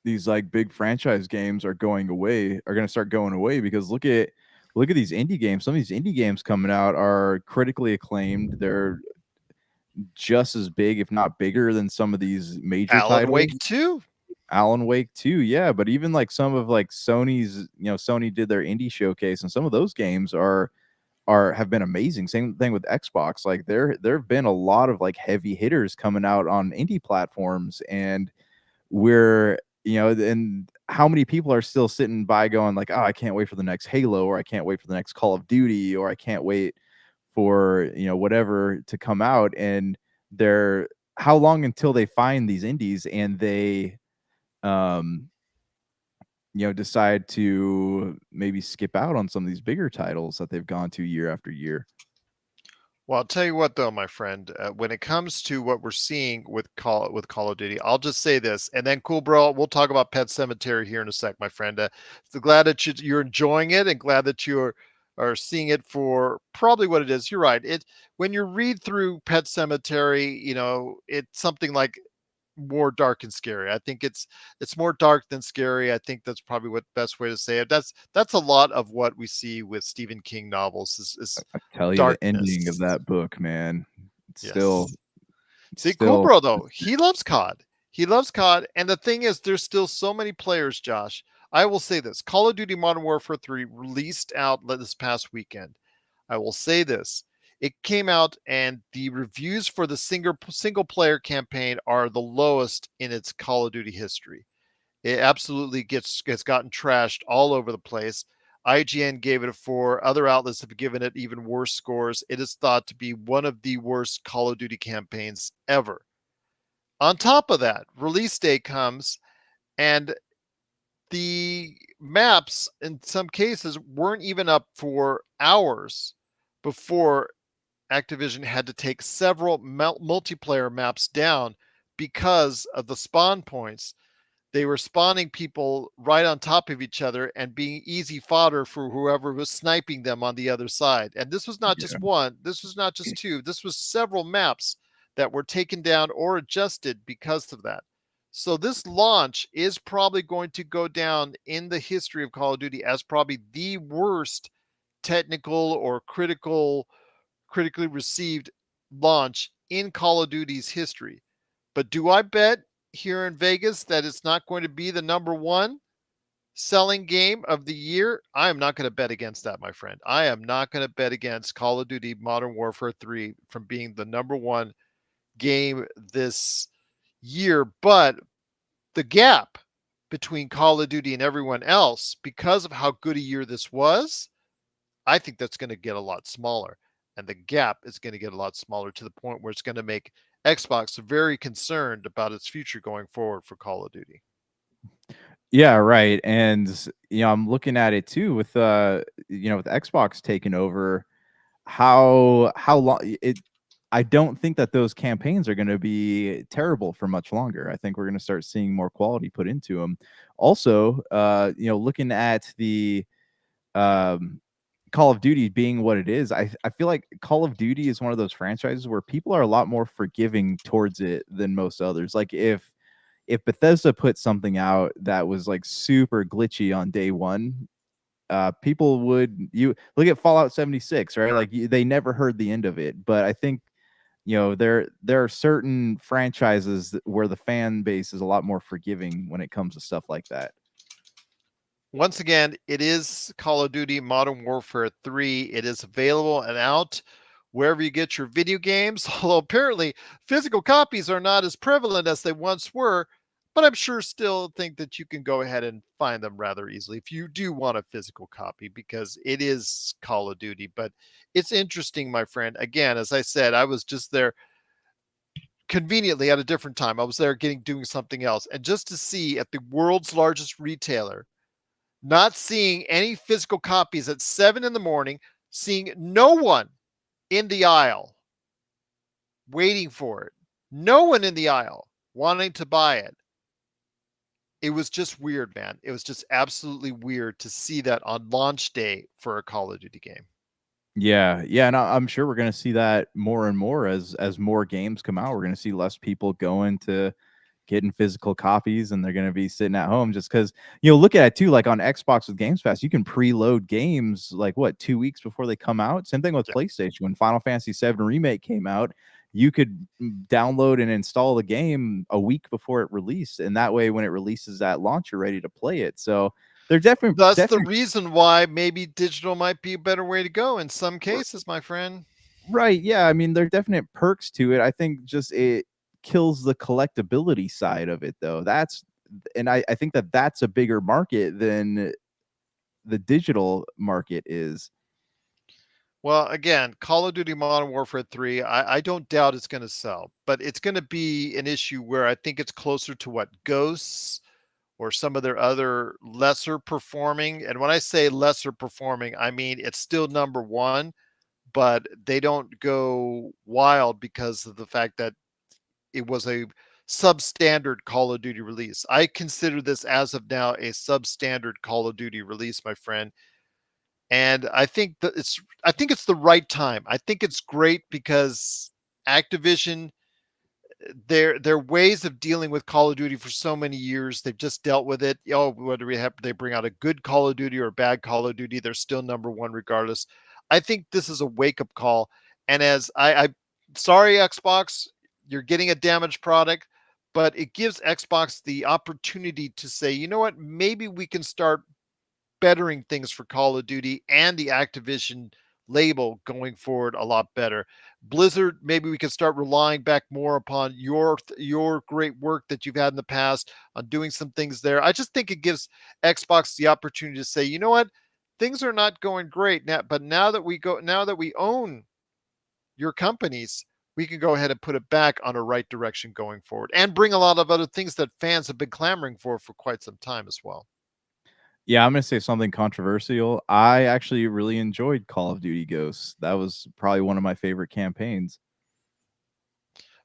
these like big franchise games are going to start going away because look at these indie games. Some of these indie games coming out are critically acclaimed. They're just as big, if not bigger, than some of these major Alan titles. Wake 2? Alan Wake 2, yeah, but even like some of like Sony did their indie showcase, and some of those games are have been amazing. Same thing with Xbox. Like there have been a lot of like heavy hitters coming out on indie platforms, and we're and how many people are still sitting by going like, oh, I can't wait for the next Halo, or I can't wait for the next Call of Duty, or I can't wait for whatever to come out. And they're how long until they find these indies and they um decide to maybe skip out on some of these bigger titles that they've gone to year after year. Well, I'll tell you what, though, my friend. When it comes to what we're seeing with Call of Duty, I'll just say this, and then, cool, bro. We'll talk about Pet Cemetery here in a sec, my friend. So glad that you're enjoying it, and glad that are seeing it for probably what it is. You're right. It when you read through Pet Cemetery, it's something like more dark and scary. I think it's more dark than scary. I think that's probably what best way to say it. That's a lot of what we see with Stephen King novels is I tell you, the ending of darkness. that book, man, it's still Yes. it's See, cool, still bro, though. He loves COD. He loves COD. And the thing is, there's still so many players, Josh. I will say this Call of Duty Modern Warfare 3 released out this past weekend. I will say this. It came out, and the reviews for the single player campaign are the lowest in its Call of Duty history. It absolutely gets gotten trashed all over the place. IGN gave it a 4. Other outlets have given it even worse scores. It is thought to be one of the worst Call of Duty campaigns ever. On top of that, release day comes, and the maps in some cases weren't even up for hours before Activision had to take several multiplayer maps down because of the spawn points. They were spawning people right on top of each other and being easy fodder for whoever was sniping them on the other side. And this was not yeah. just one, this was not just two, this was several maps that were taken down or adjusted because of that. So this launch is probably going to go down in the history of Call of Duty as probably the worst technical or critically received launch in Call of Duty's history. But do I bet here in Vegas that it's not going to be the number one selling game of the year? I am not going to bet against that, my friend. I am not going to bet against Call of Duty Modern Warfare 3 from being the number one game this year. But the gap between Call of Duty and everyone else, because of how good a year this was, I think that's going to get a lot smaller. And the gap is going to get a lot smaller to the point where it's going to make Xbox very concerned about its future going forward for Call of Duty. Yeah, right. And I'm looking at it too with with Xbox taking over, how long it I don't think that those campaigns are going to be terrible for much longer. I think we're going to start seeing more quality put into them. Also, looking at the um Call of Duty being what it is, I feel like Call of Duty is one of those franchises where people are a lot more forgiving towards it than most others. Like if Bethesda put something out that was like super glitchy on day one, people would you look at Fallout 76, right? Like they never heard the end of it. But I think there are certain franchises where the fan base is a lot more forgiving when it comes to stuff like that. Once again, it is Call of Duty Modern Warfare 3. It is available and out wherever you get your video games, although apparently physical copies are not as prevalent as they once were. But I'm sure still think that you can go ahead and find them rather easily if you do want a physical copy because it is Call of Duty. But it's interesting, my friend. Again, as I said, I was just there conveniently at a different time. I was there doing something else. And just to see at the world's largest retailer, not seeing any physical copies at 7 in the morning, seeing no one in the aisle waiting for it, no one in the aisle wanting to buy it. It was just weird, man. It was just absolutely weird to see that on launch day for a Call of Duty game. Yeah, yeah, and I'm sure we're going to see that more and more as more games come out. We're going to see less people going to getting physical copies, and they're going to be sitting at home just because look at it too. Like on Xbox with Games Pass, you can preload games like what 2 weeks before they come out. Same thing with Yeah. PlayStation. When Final Fantasy VII Remake came out, you could download and install the game a week before it released, and that way when it releases at launch, you're ready to play it. So they're That's the definitely reason why maybe digital might be a better way to go in some cases, my friend. right. Yeah, I mean, there are definite perks to it. I think just it kills the collectability side of it, though. I think that that's a bigger market than the digital market is. Well, again, Call of Duty Modern Warfare 3, I don't doubt it's going to sell, but it's going to be an issue where I think it's closer to what Ghosts or some of their other lesser performing. And when I say lesser performing, I mean it's still number one, but they don't go wild because of the fact that it was a substandard Call of Duty release. I consider this as of now a substandard Call of Duty release, my friend. And I think it's the right time. I think it's great because Activision, their ways of dealing with Call of Duty for so many years, they've just dealt with it. Oh, whether they bring out a good Call of Duty or a bad Call of Duty, they're still number one regardless. I think this is a wake up call. And as I sorry Xbox, you're getting a damaged product, but it gives Xbox the opportunity to say, you know what, maybe we can start bettering things for Call of Duty and the Activision label going forward a lot better. Blizzard, maybe we can start relying back more upon your great work that you've had in the past on doing some things there. I just think it gives Xbox the opportunity to say, you know what, things are not going great now, but now that we own your companies, we can go ahead and put it back on a right direction going forward and bring a lot of other things that fans have been clamoring for quite some time as well. Yeah, I'm gonna say something controversial. I actually really enjoyed Call of Duty Ghosts. That was probably one of my favorite campaigns.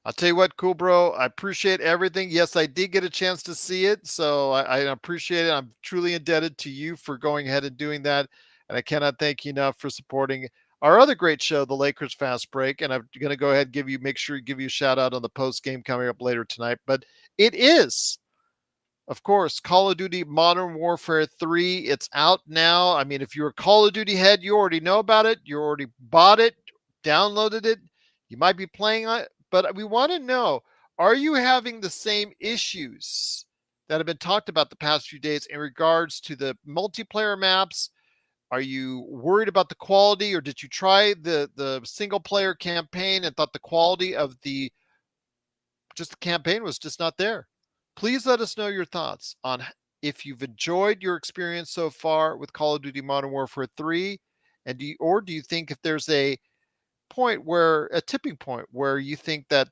I'll tell you what, cool, bro. I appreciate everything. Yes, I did get a chance to see it, so I appreciate it. I'm truly indebted to you for going ahead and doing that, and I cannot thank you enough for supporting. our other great show, the Lakers Fast Break, and I'm going to go ahead and make sure give you a shout out on the post game coming up later tonight. But it is, of course, Call of Duty Modern Warfare 3. It's out now. I mean, if you're a Call of Duty head, you already know about it. You already bought it, downloaded it. You might be playing it, but we want to know, are you having the same issues that have been talked about the past few days in regards to the multiplayer maps? Are you worried about the quality, or did you try the single player campaign and thought the quality of the campaign was just not there? Please let us know your thoughts on if you've enjoyed your experience so far with Call of Duty Modern Warfare 3, and do you think if there's a tipping point where you think that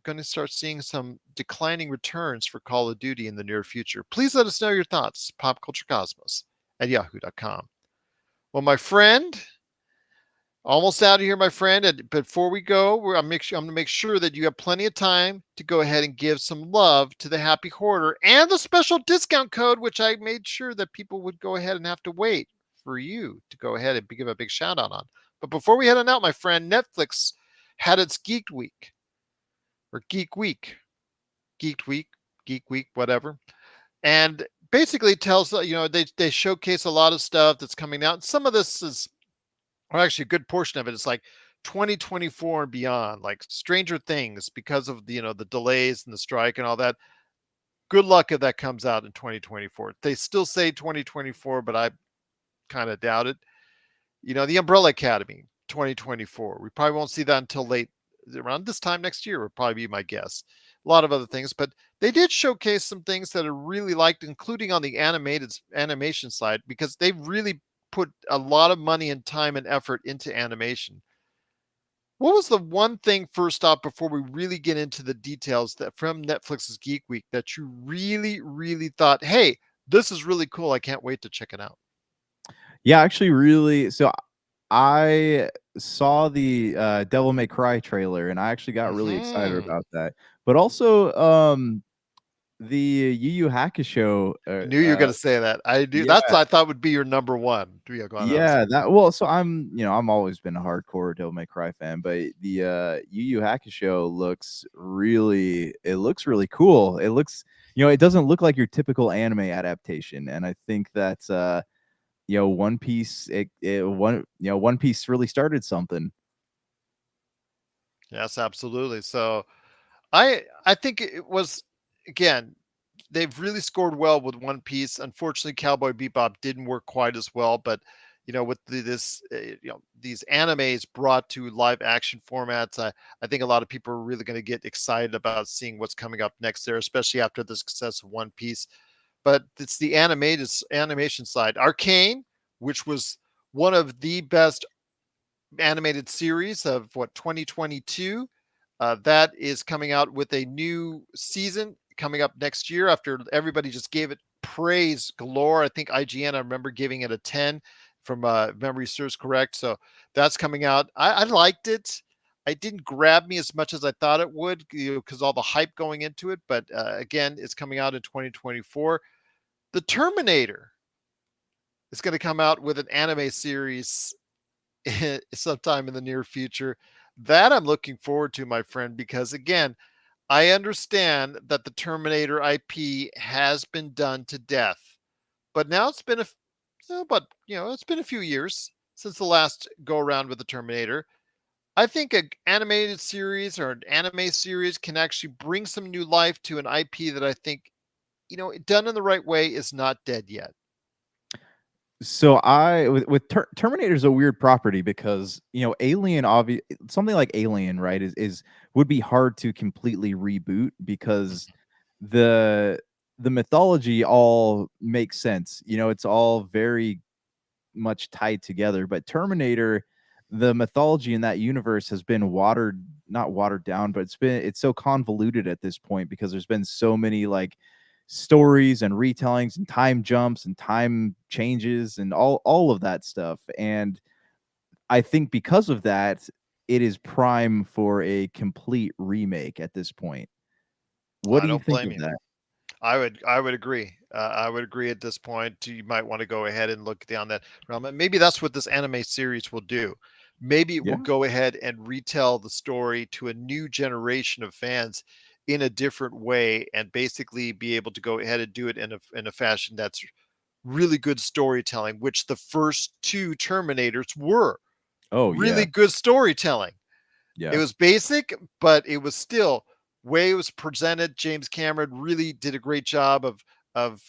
going to start seeing some declining returns for Call of Duty in the near future? Please let us know your thoughts. Popculturecosmos at yahoo.com. Well, my friend, almost out of here, my friend. And before we go, I'm going to make sure that you have plenty of time to go ahead and give some love to the Happy Hoarder and the special discount code, which I made sure that people would go ahead and have to wait for you to go ahead and give a big shout out on. But before we head on out, my friend, Netflix had its Geek Week or Geek Week, Geek Week, whatever. And basically tells, they showcase a lot of stuff that's coming out. Some of this is, or actually a good portion of it is like 2024 and beyond, like Stranger Things, because of the delays and the strike and all that. Good luck if that comes out in 2024. They still say 2024, but I kind of doubt it. The Umbrella Academy 2024. We probably won't see that until late around this time next year would probably be my guess. A lot of other things, but they did showcase some things that I really liked, including on the animation side, because they really put a lot of money and time and effort into animation. What was the one thing, first off, before we really get into the details, that from Netflix's Geek Week that you really, really thought, hey, this is really cool. I can't wait to check it out. Yeah, actually, really. So I saw the Devil May Cry trailer, and I actually got really excited Hmm. about that. But also, the Yu Yu Hakusho. I knew you were going to say that. I do. Yeah, That's I thought would be your number one, to be quite honest yeah. with you. That well, so I'm always been a hardcore Devil May Cry fan, but the Yu Yu Hakusho looks really cool. It looks, it doesn't look like your typical anime adaptation, and I think that's One Piece, One Piece really started something. Yes, absolutely. So I think it was, again, they've really scored well with One Piece. Unfortunately, Cowboy Bebop didn't work quite as well, but with these animes brought to live action formats, I think a lot of people are really going to get excited about seeing what's coming up next there, especially after the success of One Piece. But it's the animation side. Arcane, which was one of the best animated series of 2022. That is coming out with a new season coming up next year after everybody just gave it praise galore. I think IGN, I remember giving it a 10 from memory serves correct. So that's coming out. I liked it. It didn't grab me as much as I thought it would, because all the hype going into it. But again, it's coming out in 2024. The Terminator is going to come out with an anime series sometime in the near future. That I'm looking forward to, my friend, because again, I understand that the Terminator IP has been done to death, but now it's been it's been a few years since the last go around with the Terminator. I think an animated series or an anime series can actually bring some new life to an IP that I think, done in the right way, is not dead yet. So Terminator is a weird property because Alien, something like Alien, right, is would be hard to completely reboot because the the mythology all makes sense. It's all very much tied together. But Terminator, the mythology in that universe has been not watered down, but it's so convoluted at this point because there's been so many like stories and retellings and time jumps and time changes and all of that stuff. And I think because of that, it is prime for a complete remake at this point. What I do you don't think blame of you. that? I would agree. I would agree at this point. You might want to go ahead and look down that realm. And maybe that's what this anime series will do. maybe it will Yeah. go ahead and retell the story to a new generation of fans in a different way, and basically be able to go ahead and do it in a fashion that's really good storytelling, which the first two Terminators were Oh really yeah. good storytelling. It Yeah. was basic, but it was still way it was presented. James Cameron really did a great job of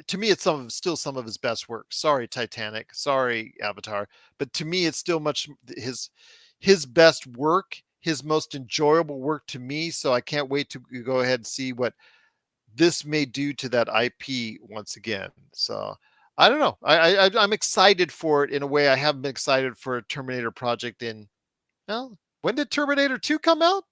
to me, it's still some of his best work. Sorry, Titanic. Sorry, Avatar. But to me, it's still much his best work, his most enjoyable work to me. So I can't wait to go ahead and see what this may do to that IP once again. So I don't know. I'm excited for it in a way I haven't been excited for a Terminator project in. Well, when did Terminator 2 come out?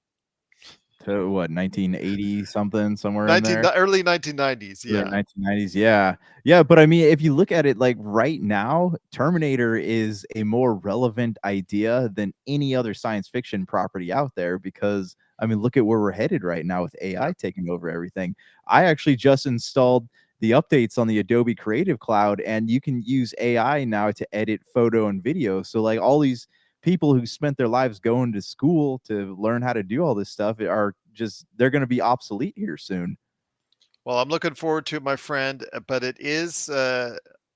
To what, 1980 something, somewhere in 19 there? early 1990s. Early Yeah. 1990s, yeah. Yeah, but I mean, if you look at it, like, right now, Terminator is a more relevant idea than any other science fiction property out there because, I mean, look at where we're headed right now with Yeah. AI taking over everything. I actually just installed the updates on the Adobe Creative Cloud, and you can use AI now to edit photo and video. So, like, all these people who spent their lives going to school to learn how to do all this stuff are just they're gonna be obsolete here soon. Well, I'm looking forward to it, my friend, but it is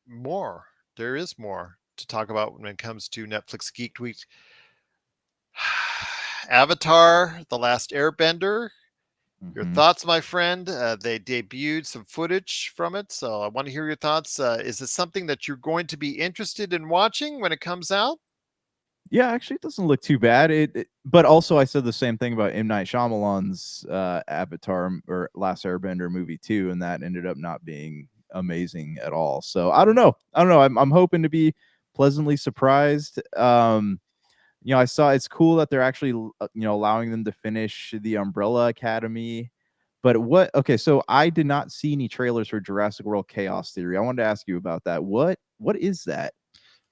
more. There is more to talk about when it comes to Netflix Geek Week. Avatar, The Last Airbender. Your Mhm. thoughts, my friend? They debuted some footage from it, so I want to hear your thoughts. Is it something that you're going to be interested in watching when it comes out? Yeah, actually, it doesn't look too bad. But also, I said the same thing about M. Night Shyamalan's Avatar or Last Airbender movie too, and that ended up not being amazing at all. So I don't know. I don't know. I'm hoping to be pleasantly surprised. I saw it's cool that they're actually allowing them to finish the Umbrella Academy. But what? Okay, so I did not see any trailers for Jurassic World Chaos Theory. I wanted to ask you about that. What is that?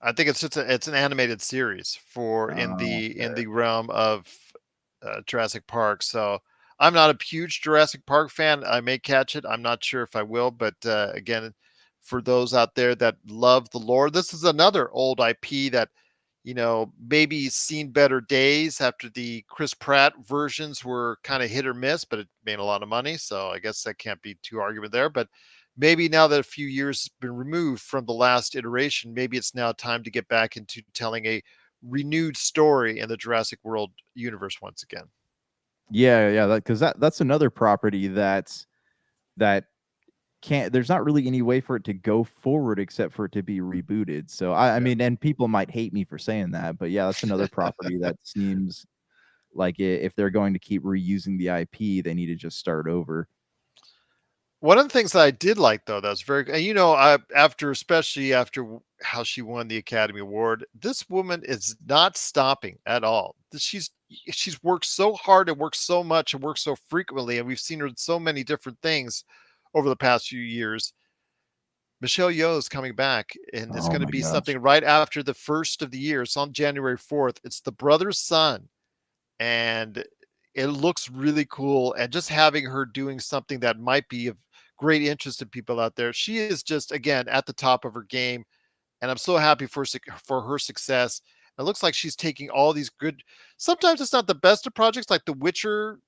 I think it's an animated series for in Okay. the realm of Jurassic Park. So I'm not a huge Jurassic Park fan. I may catch it. I'm not sure if I will, but again, for those out there that love the lore, this is another old IP that maybe seen better days after the Chris Pratt versions were kind of hit or miss, but it made a lot of money. So I guess that can't be too argument there. But maybe now that a few years have been removed from the last iteration, maybe it's now time to get back into telling a renewed story in the Jurassic World universe once again. Yeah, yeah, that's another property that can't there's not really any way for it to go forward except for it to be rebooted. So I Yeah. mean, and people might hate me for saying that, but yeah, that's another property that seems like if they're going to keep reusing the IP, they need to just start over. One of the things that I did like, though, that's very, and after, especially after how she won the Academy Award, this woman is not stopping at all. She's worked so hard and worked so much and worked so frequently, and we've seen her in so many different things over the past few years. Michelle Yeoh is coming back, and it's Oh going to my be gosh. something right after the first of the year. It's on January 4th. It's the brother's son, and it looks really cool. And just having her doing something that might be of great interest to people out there, she is just again at the top of her game, and I'm so happy for her success. It looks like she's taking all these good. Sometimes it's not the best of projects, like the Witcher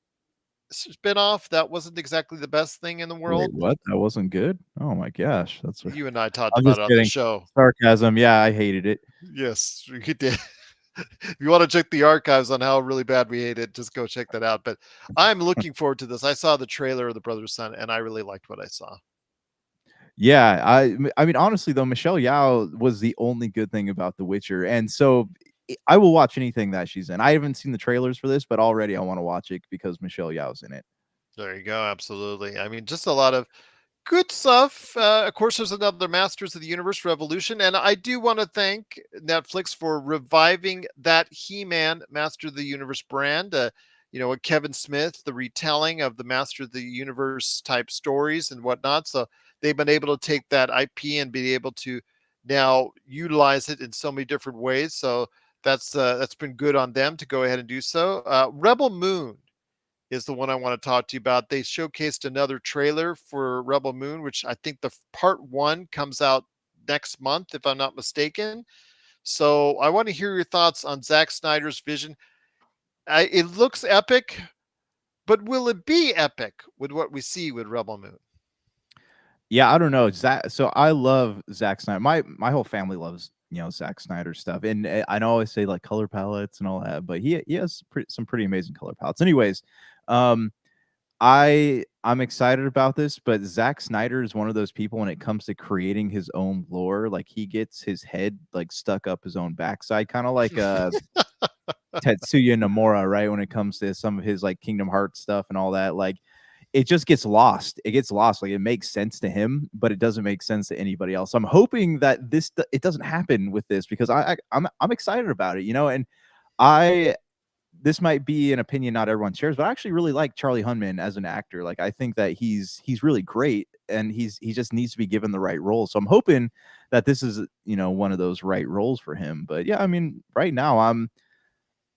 spinoff. That wasn't exactly the best thing in the Wait, world. what? That wasn't good? Oh my gosh. You and I talked I'm about just it on the kidding. show. Sarcasm. Yeah, I hated it. Yes, we did. If you want to check the archives on how really bad we hate it, just go check that out. But I'm looking forward to this. I saw the trailer of The Brother's Son, and I really liked what I saw. Yeah, I mean, honestly though, Michelle Yao was the only good thing about The Witcher, and so I will watch anything that she's in. I haven't seen the trailers for this, but already I want to watch it because Michelle Yao's in it. There you go. Absolutely. I mean, just a lot of good stuff. Of course, there's another Masters of the Universe Revolution, and I do want to thank Netflix for reviving that He-Man Master of the Universe brand. With Kevin Smith, the retelling of the Master of the Universe type stories and whatnot. So they've been able to take that IP and be able to now utilize it in so many different ways. So that's been good on them to go ahead and do so. Rebel Moon is the one I want to talk to you about. They showcased another trailer for Rebel Moon, which I think the part one comes out next month, if I'm not mistaken. So I want to hear your thoughts on Zack Snyder's vision. It looks epic, but will it be epic with what we see with Rebel Moon? Yeah, I don't know. So I love Zack Snyder. My whole family loves, Zack Snyder stuff. And I know I always say like color palettes and all that, but he has some pretty amazing color palettes. Anyways, um I'm excited about this, but Zack Snyder is one of those people when it comes to creating his own lore, like he gets his head like stuck up his own backside, kind of like Tetsuya Nomura, right? When it comes to some of his like Kingdom Hearts stuff and all that, like it just gets lost. It gets lost. Like it makes sense to him, but it doesn't make sense to anybody else. So I'm hoping that it doesn't happen with this because I'm excited about it, and I this might be an opinion not everyone shares, but I actually really like Charlie Hunman as an actor. Like I think that he's really great and he just needs to be given the right role. So I'm hoping that this is, one of those right roles for him. But yeah, I mean, right now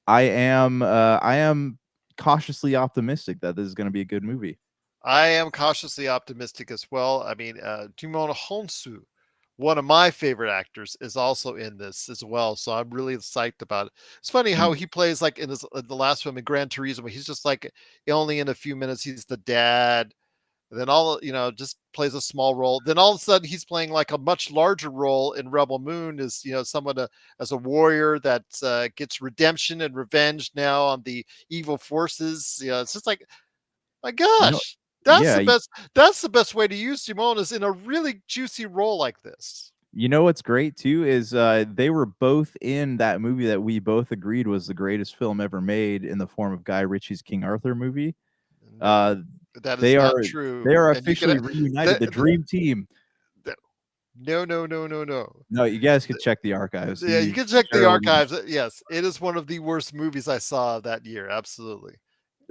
I am cautiously optimistic that this is going to be a good movie. I am cautiously optimistic as well. I mean, Jimon Honsu, one of my favorite actors, is also in this as well. So I'm really psyched about it. It's funny how Mm. he plays like in the last film in Gran Turismo. He's just like only in a few minutes. He's the dad. And then just plays a small role. Then all of a sudden he's playing like a much larger role in Rebel Moon as someone as a warrior that gets redemption and revenge now on the evil forces. It's just like my You know, gosh, that's yeah, the best. That's the best way to use Simone is in a really juicy role like this. you know what's great too is they were both in that movie that we both agreed was the greatest film ever made in the form of Guy Ritchie's King Arthur movie. No, Uh, that is they not are true. they are And you could officially reunited, the, the dream team. the, no, no, no, no, no. No, you guys could check the archives. Yeah, you He can check the Gerald, archives. Yes, it is one of the worst movies I saw that year. Absolutely.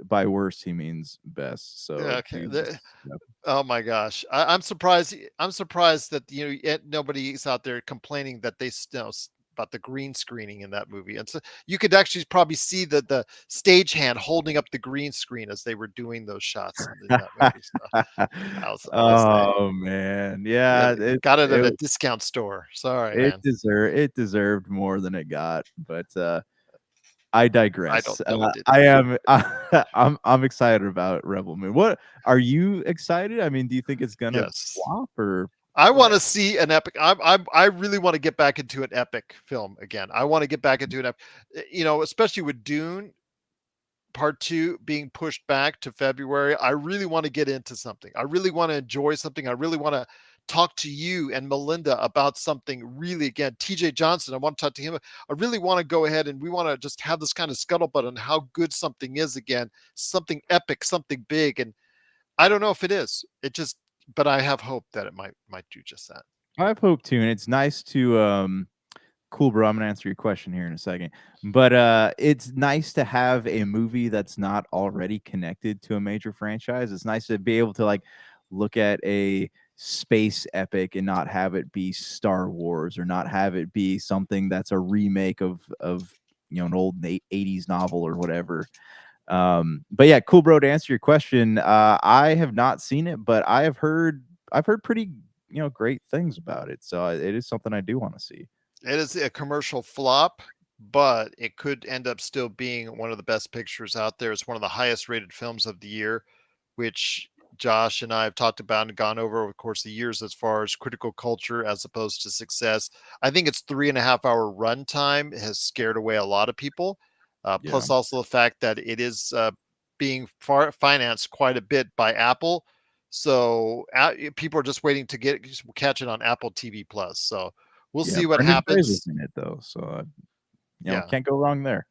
by worst he means best. Yeah, So okay. he was, yep. Oh my gosh, I'm surprised. I'm surprised that nobody's out there complaining that they about the green screening in that movie, and so you could actually probably see the stagehand holding up the green screen as they were doing those shots in that movie. So I was like, Oh man, yeah, yeah, got it at a discount store. Sorry, man. it deserved more than it got, but I I digress. don't know. It didn't. I am I'm excited about Rebel Moon. What are you excited? I mean, do you think it's gonna Yes. flop or I want what? to see an epic. I really want to get back into an epic film again. I want to get back into especially with Dune Part Two being pushed back to February. I really want to get into something. I really want to enjoy something. I really want to talk to you and Melinda about something really again. TJ Johnson, I want to talk to him. I really want to go ahead and we want to just have this kind of scuttlebutt on how good something is again, something epic, something big. And I don't know if it is. But I have hope that it might do just that. I have hope too, and it's nice to cool, bro. I'm gonna answer your question here in a second. But it's nice to have a movie that's not already connected to a major franchise. It's nice to be able to like look at a space epic and not have it be Star Wars or not have it be something that's a remake of an old 80s novel or whatever. But yeah, cool, bro. To answer your question, I have not seen it, but I've heard pretty great things about it. So it is something I do want to see. It is a commercial flop, but it could end up still being one of the best pictures out there. It's one of the highest rated films of the year, which Josh and I have talked about and gone over of course the years as far as critical culture as opposed to success. I think its 3.5 hour runtime has scared away a lot of people. Yeah. Plus also the fact that it is being financed quite a bit by Apple. So people are just waiting to catch it on Apple TV Plus. So we'll Yeah, see what Brendan Fraser's happens. in it though, so Yeah. can't go wrong there.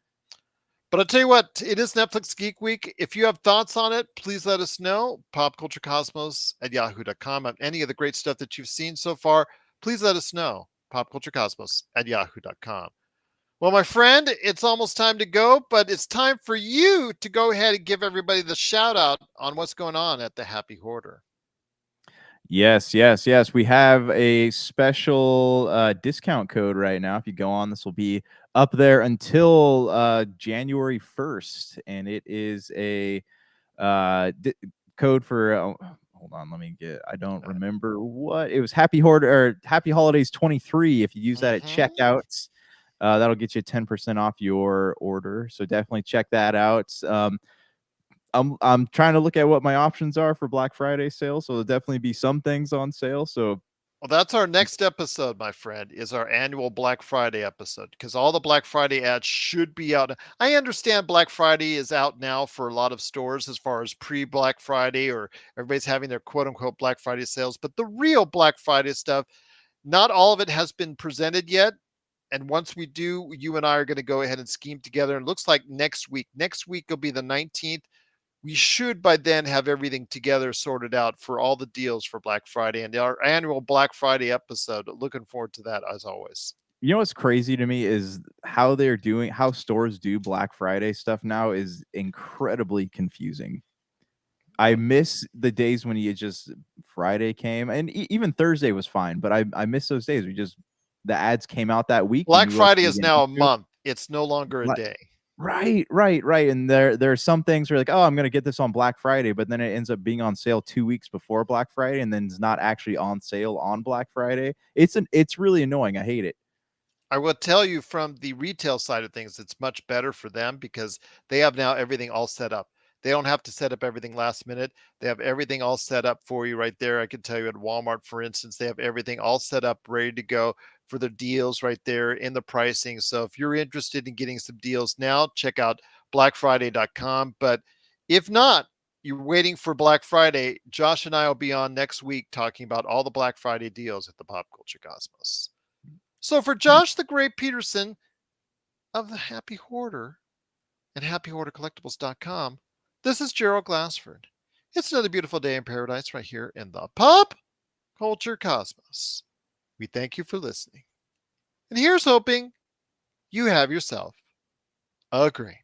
But I'll tell you what, it is Netflix Geek Week. If you have thoughts on it, please let us know. Popculturecosmos at yahoo.com. On any of the great stuff that you've seen so far, please let us know. Popculturecosmos at yahoo.com. Well, my friend, it's almost time to go, but it's time for you to go ahead and give everybody the shout out on what's going on at the Happy Hoarder. Yes, yes, yes. We have a special discount code right now. If you go on, this will be up there until January 1st, and it is a code for. Hold on, let me get. I don't remember what it was. Happy Hoarder or Happy Holidays 23. If you use that at Mm-hmm. checkouts, That'll get you 10% off your order. So definitely check that out. I'm trying to look at what my options are for Black Friday sale. So there'll definitely be some things on sale. So Well, that's our next episode, my friend, is our annual Black Friday episode because all the Black Friday ads should be out. I understand Black Friday is out now for a lot of stores as far as pre Black Friday or everybody's having their quote unquote Black Friday sales, but the real Black Friday stuff, not all of it has been presented yet. And once we do, you and I are going to go ahead and scheme together. And it looks like next week will be the 19th. We should by then have everything together sorted out for all the deals for Black Friday and our annual Black Friday episode. Looking forward to that as always. you know what's crazy to me is how stores do Black Friday stuff now is incredibly confusing. I miss the days when you just Friday came and even Thursday was fine, but I miss those days. The ads came out that week. You Black knew what Friday you were is getting now a into. month. It's no longer a day. Right. And there are some things where like, oh, I'm gonna get this on Black Friday, but then it ends up being on sale 2 weeks before Black Friday, and then it's not actually on sale on Black Friday. It's really annoying. I hate it. I will tell you from the retail side of things, it's much better for them because they have now everything all set up. They don't have to set up everything last minute. They have everything all set up for you right there. I can tell you at Walmart, for instance, they have everything all set up, ready to go for the deals right there in the pricing. So if you're interested in getting some deals now, check out blackfriday.com. But if not, you're waiting for Black Friday, Josh and I will be on next week talking about all the Black Friday deals at the Pop Culture Cosmos. So for Josh the Great Peterson of the Happy Hoarder and happyhoardercollectibles.com, this is Gerald Glassford. It's another beautiful day in paradise right here in the Pop Culture Cosmos. We thank you for listening. And here's hoping you have yourself a great